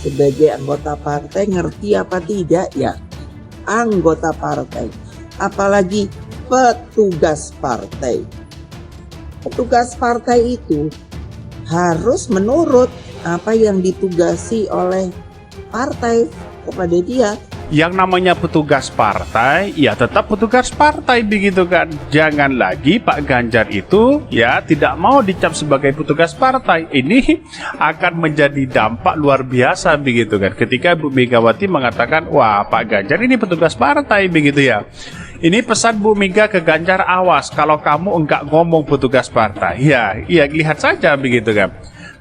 sebagai anggota partai ngerti apa tidak ya? Anggota partai, apalagi petugas partai. Petugas partai itu harus menurut apa yang ditugasi oleh partai kepada dia. Yang namanya petugas partai, ya tetap petugas partai begitu kan. Jangan lagi Pak Ganjar itu ya tidak mau dicap sebagai petugas partai. Ini akan menjadi dampak luar biasa begitu kan. Ketika Bu Megawati mengatakan, wah Pak Ganjar ini petugas partai begitu ya. Ini pesan Bu Mega ke Ganjar, awas kalau kamu enggak ngomong petugas partai. Ya lihat saja begitu kan.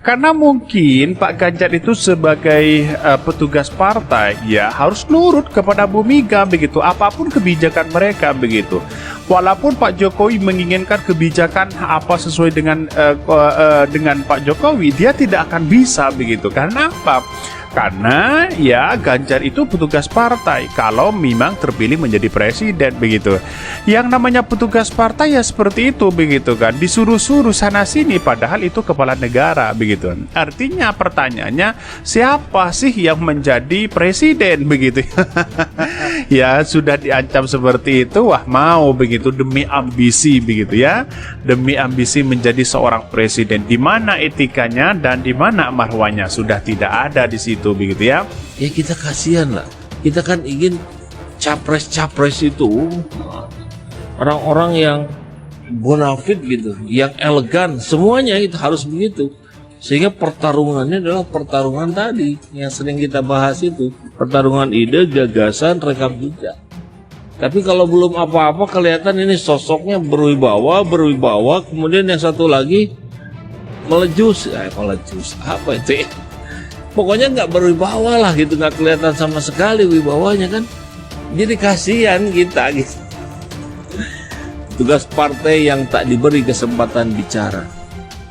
Karena mungkin Pak Ganjar itu sebagai petugas partai ya harus nurut kepada Bu Mega begitu, apapun kebijakan mereka begitu. Walaupun Pak Jokowi menginginkan kebijakan apa sesuai dengan Pak Jokowi, dia tidak akan bisa begitu. Karena apa? Karena ya Ganjar itu petugas partai kalau memang terpilih menjadi presiden begitu. Yang namanya petugas partai ya seperti itu begitu kan, disuruh-suruh sana sini padahal itu kepala negara begitu. Artinya pertanyaannya, siapa sih yang menjadi presiden begitu? Ya sudah diancam seperti itu, wah mau begitu demi ambisi begitu ya. Demi ambisi menjadi seorang presiden, di mana etikanya dan di mana marwahnya sudah tidak ada di situ begitu ya. Ya kita kasihan lah. Kita kan ingin capres-capres itu orang-orang yang bonafit gitu, yang elegan, semuanya itu harus begitu. Sehingga pertarungannya adalah pertarungan tadi yang sering kita bahas itu, pertarungan ide, gagasan, rekam jejak. Tapi kalau belum apa-apa kelihatan ini sosoknya berwibawa, kemudian yang satu lagi melejus apa itu ya? Pokoknya nggak berwibawa lah gitu, nggak kelihatan sama sekali wibawanya kan. Jadi kasihan kita gitu. Tugas partai yang tak diberi kesempatan bicara.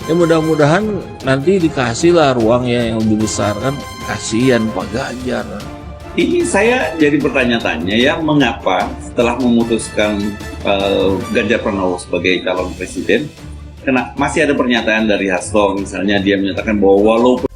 Ya mudah-mudahan nanti dikasih lah ruangnya yang lebih besar kan. Kasihan Pak Ganjar. Ini saya jadi bertanya-tanya ya, mengapa setelah memutuskan Ganjar Pranowo sebagai calon presiden, masih ada pernyataan dari Hasto misalnya, dia menyatakan bahwa walaupun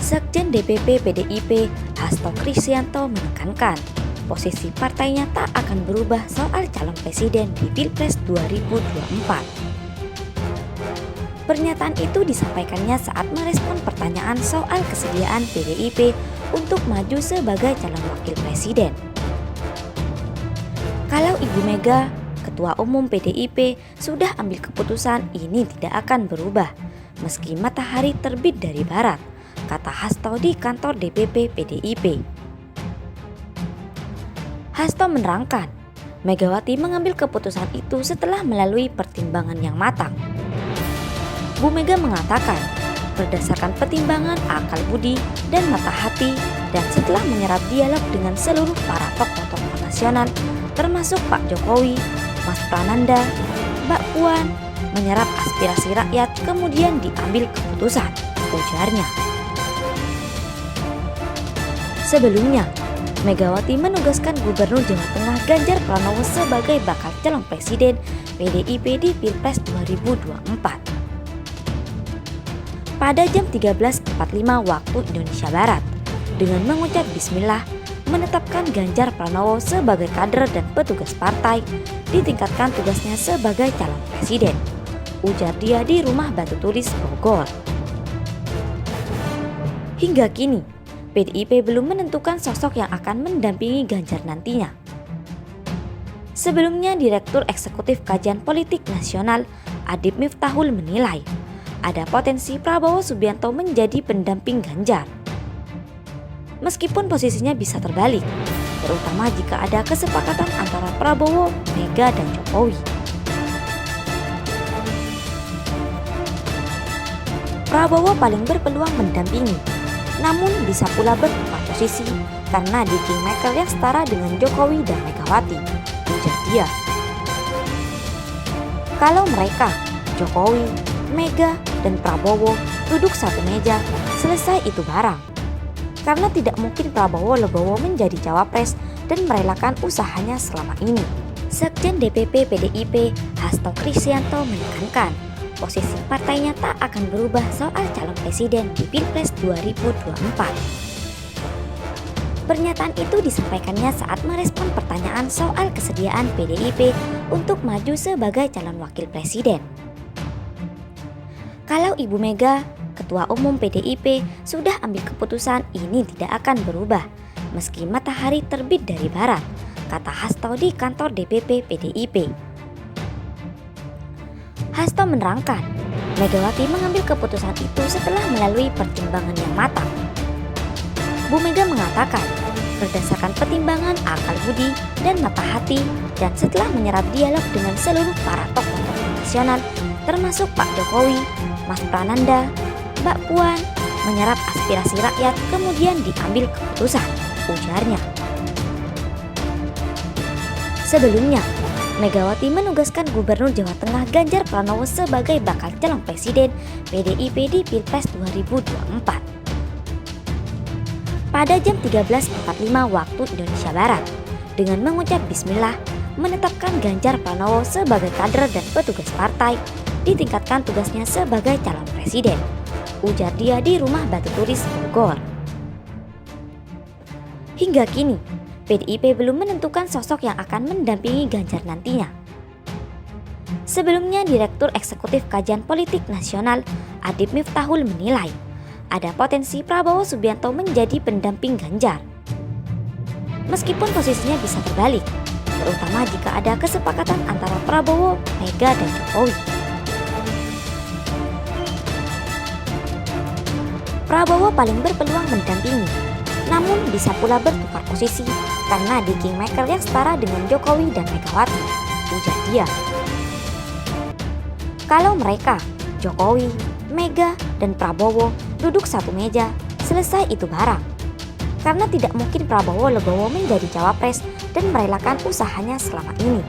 Sekjen DPP PDIP Hasto Kristianto menekankan posisi partainya tak akan berubah soal calon presiden di Pilpres 2024. Pernyataan itu disampaikannya saat merespon pertanyaan soal kesediaan PDIP untuk maju sebagai calon wakil presiden. Kalau Ibu Mega, Ketua Umum PDIP, sudah ambil keputusan, ini tidak akan berubah meski matahari terbit dari barat, kata Hasto di kantor DPP PDIP. Hasto menerangkan, Megawati mengambil keputusan itu setelah melalui pertimbangan yang matang. Bu Mega mengatakan, berdasarkan pertimbangan akal budi dan mata hati, dan setelah menyerap dialog dengan seluruh para tokoh-tokoh nasional, termasuk Pak Jokowi, Mas Prananda, Mbak Puan, menyerap aspirasi rakyat, kemudian diambil keputusan, ujarnya. Sebelumnya, Megawati menugaskan Gubernur Jawa Tengah Ganjar Pranowo sebagai bakal calon presiden PDIP di Pilpres 2024. Pada jam 13.45 waktu Indonesia Barat, dengan mengucap bismillah, menetapkan Ganjar Pranowo sebagai kader dan petugas partai, ditingkatkan tugasnya sebagai calon presiden, ujar dia di Rumah Batu Tulis, Bogor. Hingga kini, PDIP belum menentukan sosok yang akan mendampingi Ganjar nantinya. Sebelumnya, Direktur Eksekutif Kajian Politik Nasional Adib Miftahul menilai ada potensi Prabowo Subianto menjadi pendamping Ganjar. Meskipun posisinya bisa terbalik, terutama jika ada kesepakatan antara Prabowo, Mega, dan Jokowi. Prabowo paling berpeluang mendampingi, namun bisa pula bertukar posisi karena di kingmaker yang setara dengan Jokowi dan Megawati, ujar dia. Kalau mereka, Jokowi, Mega, dan Prabowo duduk satu meja, selesai itu barang. Karena tidak mungkin Prabowo Legowo menjadi cawapres dan merelakan usahanya selama ini. Sekjen DPP PDIP Hasto Kristianto menekankan posisi partainya tak akan berubah soal calon presiden di Pilpres 2024. Pernyataan itu disampaikannya saat merespon pertanyaan soal kesediaan PDIP untuk maju sebagai calon wakil presiden. Kalau Ibu Mega, Ketua Umum PDIP, sudah ambil keputusan, ini tidak akan berubah meski matahari terbit dari barat, kata Hasto di kantor DPP PDIP. Hasto menerangkan, Megawati mengambil keputusan itu setelah melalui pertimbangan yang matang. Bu Mega mengatakan, berdasarkan pertimbangan akal budi dan mata hati, dan setelah menyerap dialog dengan seluruh para tokoh-tokoh nasional, termasuk Pak Jokowi, Mas Prananda, Mbak Puan, menyerap aspirasi rakyat, kemudian diambil keputusan, ujarnya. Sebelumnya, Megawati menugaskan Gubernur Jawa Tengah Ganjar Pranowo sebagai bakal calon presiden PDIP di Pilpres 2024. Pada jam 13.45 waktu Indonesia Barat, dengan mengucap bismillah, menetapkan Ganjar Pranowo sebagai kader dan petugas partai, ditingkatkan tugasnya sebagai calon presiden, ujar dia di Rumah Batu Turis Bogor. Hingga kini, PDIP belum menentukan sosok yang akan mendampingi Ganjar nantinya. Sebelumnya, Direktur Eksekutif Kajian Politik Nasional Adib Miftahul menilai ada potensi Prabowo Subianto menjadi pendamping Ganjar. Meskipun posisinya bisa terbalik, terutama jika ada kesepakatan antara Prabowo, Mega, dan Jokowi. Prabowo paling berpeluang mendampingi, namun bisa pula bertukar posisi karena di kingmaker yang setara dengan Jokowi dan Megawati, ujar dia. Kalau mereka, Jokowi, Mega, dan Prabowo duduk satu meja, selesai itu barang. Karena tidak mungkin Prabowo legowo menjadi cawapres dan merelakan usahanya selama ini.